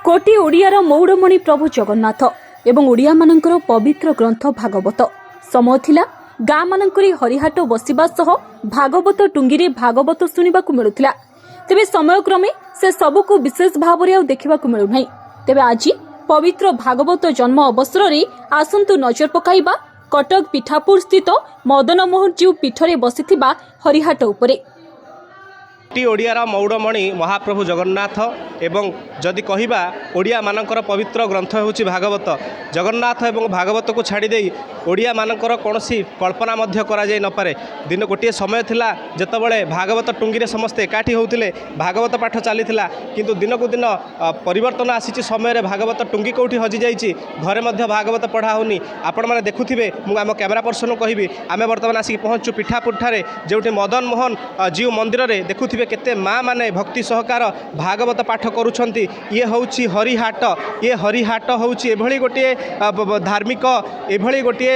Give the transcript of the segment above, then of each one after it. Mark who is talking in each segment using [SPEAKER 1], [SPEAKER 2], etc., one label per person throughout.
[SPEAKER 1] कोटी ओडियार मौड़मणि प्रभु जगन्नाथ एवं ओडिया मानकर पवित्र ग्रंथ भागवत समय थिला गाँ मानकरी हरिहाट बसिबा सह भागवत टुंगी भागवत शुणा मिलुथिला। तेबे समयक्रमे से सबको विशेष भाव में देखा मिलूना। तेबे आज पवित्र भागवत जन्म अवसर में आसंतु नजर पकाइबा कटक पिठापुर स्थित मदन मोहन जीव पीठरे बसिथिबा हरिहाट उपरे।
[SPEAKER 2] ओडियार मौड़मणि महाप्रभु जगन्नाथ एवं जदि कहिबा ओडिया मानकर पवित्र ग्रंथ होछि भागवत। जगन्नाथ एवं भागवत को छाड़ी देई ओडिया मानकर कोनोसी कल्पना मध्य करा जाय न पारे। दिन गोटे समय थिला जेतबेले भागवत टुंगी रे समस्ते एकाठी होउथिले, भागवत पाठ चलीथिला। किंतु दिन को दिन परिवर्तन आसीछि समय रे भागवत टुंगी कोठी हजि जाइछि, घरे मध्य भागवत पढ़ा होनी। आपण माने देखुथिबे, मु आम कैमरा पर्सन कहिबी आमे वर्तमान आसी पहुंचु पिठापुर ठारे जेउठी मदन मोहन जीव मंदिर रे देखुथिबे केते माँ माने भक्ति सहकार भागवत पाठ करुछंती। ये होउछि हरिहाट। ये हरिहाट होउछि एभली गोटे धार्मिक एभली गोटे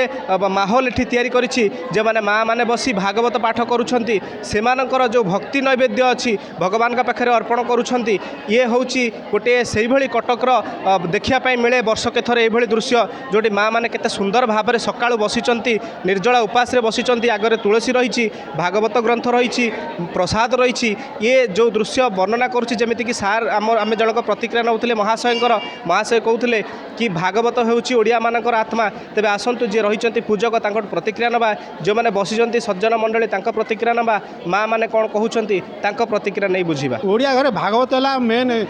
[SPEAKER 2] माहौल एठी तयारी करिछि जे माने माँ माने बसी भागवत पाठ करुछंती। सेमानकर जो भक्ति नैवेद्य अछि भगवान का पाखरे अर्पण करुछंती। ये होउछि गोटे सेही भली कटकर देखिया पई मिले वर्षके थरे एभली दृश्य जोटी माँ माने केते सुंदर भाबरे सकाळु बसिचंती, निर्जला उपास रे बसिचंती। आगरे तुलसी रहिछि, भागवत ग्रंथ रहिछि, प्रसाद रहिछि। ये जो दृश्य वर्णना करुच्ची जमीती कि सार आम जनक प्रतिक्रिया नौले महाशय कहते कि भागवत होउछि ओडिया मानकर आत्मा। तेबे आसंतु जे रही पूजक तांकर प्रतिक्रिया नबा, जो मैंने बसिचंती सज्जन मंडली तांकर प्रतिक्रिया नबा, माँ मैंने कौन कहउछंती तांकर प्रतिक्रिया नहीं बुझीबा।
[SPEAKER 3] ओडिया घरे भागवत है मेन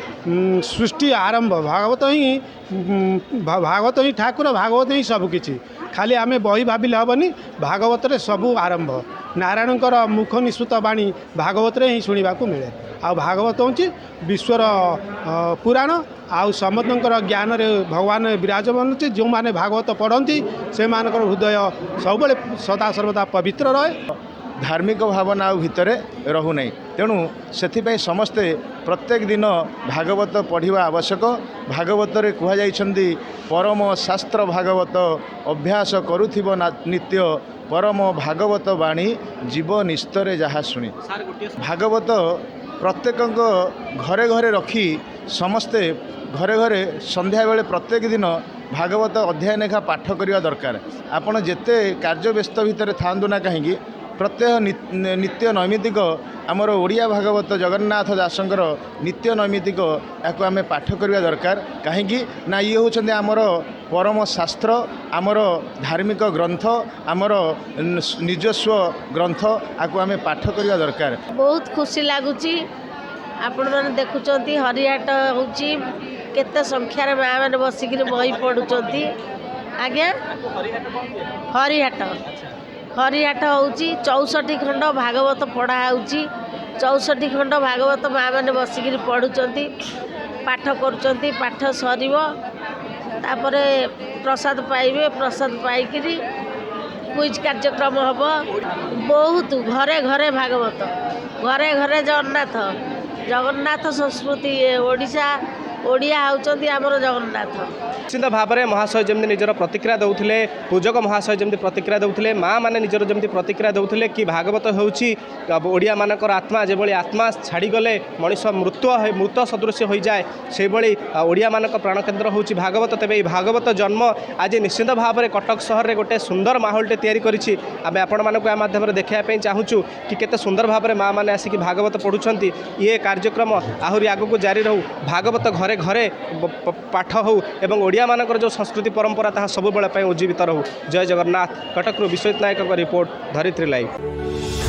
[SPEAKER 3] सृष्टि आरंभ। भागवत ही ठाकुर, भागवत ही सबकिछि। खाली आमे बही भाविले हेबनी, भागवत रे सबू आरंभ। नारायणकर मुख निश्रुत बाणी भागवत रे ही शुणा मिले। आ भागवत हूँ विश्वर पुराण आउ समस्तଙ୍କର ज्ञान रे भगवान विराजमान अच्छे। जो माने भागवत पढ़ती से मानकर हृदय सब सदा सर्वदा पवित्र रहे।
[SPEAKER 4] धार्मिक भावना भितर रहू नहीं, तेणु से समस्ते प्रत्येक दिन भागवत पढ़ा आवश्यक। भागवत रे कह जाइछंती परम शास्त्र भागवत अभ्यास करुथिब नित्य परम भागवत बाणी जीव निस्तरे जहाँ शुणी। भागवत प्रत्येक घरे घरे रखी समस्ते घरे घरे संध्या बेले प्रत्येक दिन भागवत अध्याय लेखा पाठ करने दरकार। आपण जेते कार्य व्यस्त भितर थांतु ना कहीं प्रत्येक नित्य नैमित्तिक आमर ओडिया भागवत जगन्नाथ दासंकर नित्य नैमित्तिक याको आमे पाठ करवा दरकार। कहीं ना ये होचंदे आमर परम शास्त्र, आमर धार्मिक ग्रंथ, आमर निजस्व ग्रंथ, आको आमे पाठ करवा दरकार।
[SPEAKER 5] बहुत खुशी लगुच। आपण मैंने देखुंत हरिहाट होची केते संख्यार माँ मैंने बसिक बही पढ़ुंट। आज्ञा हरिहाट होची 64 खंड भागवत पढ़ा होची। 64 खंड भागवत माँ मैंने बसिक पढ़ुंट, पाठ करुँच। पाठ सर तापरे प्रसाद पाइबे, प्रसाद पाइकिरी क्विज कार्यक्रम हम। बहुत घरे घरे भागवत, घरे घरे जगन्नाथ संस्कृति ओडिशा ओडिया होउचंती आमर जगन्नाथ।
[SPEAKER 2] निश्चित भाव में महाशय जमी निजर प्रतिक्रिया दौले, पूजक महाशय जमी प्रतिक्रिया दौले, माँ मैंने निजर जमी प्रतिक्रिया दौले कि भागवत होउछि ओडिया मानकर आत्मा। जेभली आत्मा छाड़ीगले मनीष मृत सदृश हो जाए, से भली ओडिया मानक प्राणकेन्द्र होउछि भागवत। तेबे भागवत जन्म आज निश्चित भाव में कटक सहर में गोटे सुंदर माहौलटे तैयारी करिछि। आमे आपण मानक आ माध्यम देखापी चाहूँ कि केते सुंदर भाव में माँ मैंने आसिक भागवत पढ़ुछंती। ये कार्यक्रम आहरी आगक जारी रहू। भागवत घरे घरे पाठ हो एवं ओडिया मानकर जो संस्कृति परंपरा ताहा सबुबेले उज्जीवित रहू। जय जगन्नाथ। कटक विश्वजित नायक रिपोर्ट, धरित्री लाइव।